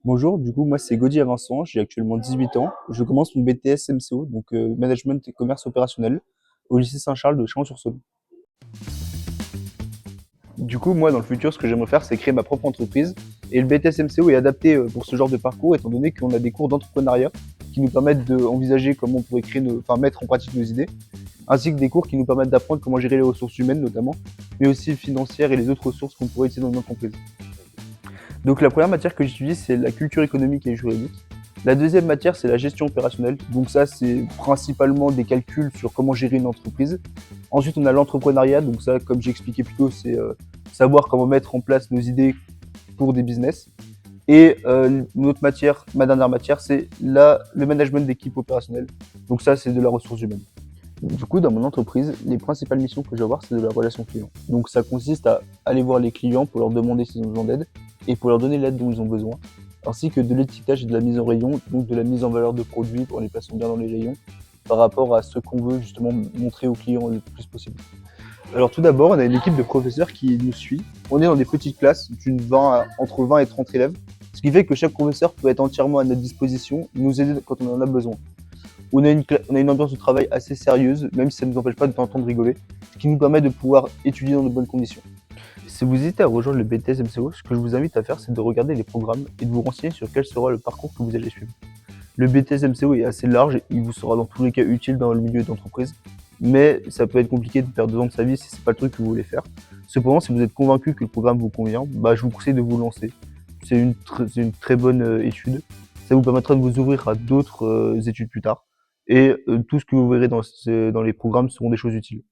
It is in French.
Bonjour, du coup, moi c'est Gaudier Vincent, j'ai actuellement 18 ans. Je commence mon BTS MCO, donc Management et Commerce Opérationnel, au lycée Saint-Charles de Chalon-sur-Saône. Du coup, moi dans le futur, ce que j'aimerais faire, c'est créer ma propre entreprise. Et le BTS MCO est adapté pour ce genre de parcours, étant donné qu'on a des cours d'entrepreneuriat qui nous permettent d'envisager comment on pourrait mettre en pratique nos idées, ainsi que des cours qui nous permettent d'apprendre comment gérer les ressources humaines notamment, mais aussi financières et les autres ressources qu'on pourrait utiliser dans une entreprise. Donc la première matière que j'étudie, c'est la culture économique et juridique. La deuxième matière, c'est la gestion opérationnelle. Donc ça, c'est principalement des calculs sur comment gérer une entreprise. Ensuite, on a l'entrepreneuriat. Donc ça, comme j'ai expliqué plus tôt, c'est savoir comment mettre en place nos idées pour des business. Et notre matière, ma dernière matière, c'est le management d'équipe opérationnelle. Donc ça, c'est de la ressource humaine. Du coup, dans mon entreprise, les principales missions que je vais avoir, c'est de la relation client. Donc ça consiste à aller voir les clients pour leur demander s'ils ont besoin d'aide et pour leur donner l'aide dont ils ont besoin, ainsi que de l'étiquetage et de la mise en rayon, donc de la mise en valeur de produits en les plaçant bien dans les rayons par rapport à ce qu'on veut justement montrer aux clients le plus possible. Alors tout d'abord, on a une équipe de professeurs qui nous suit. On est dans des petites classes entre 20 et 30 élèves, ce qui fait que chaque professeur peut être entièrement à notre disposition, nous aider quand on en a besoin. On a une ambiance de travail assez sérieuse, même si ça ne nous empêche pas de temps en temps de rigoler, ce qui nous permet de pouvoir étudier dans de bonnes conditions. Si vous hésitez à rejoindre le BTS MCO, ce que je vous invite à faire, c'est de regarder les programmes et de vous renseigner sur quel sera le parcours que vous allez suivre. Le BTS MCO est assez large, il vous sera dans tous les cas utile dans le milieu d'entreprise, mais ça peut être compliqué de perdre 2 ans de sa vie si c'est pas le truc que vous voulez faire. Cependant, si vous êtes convaincu que le programme vous convient, je vous conseille de vous lancer. C'est une très bonne étude. Ça vous permettra de vous ouvrir à d'autres études plus tard. Et tout ce que vous verrez dans les programmes seront des choses utiles.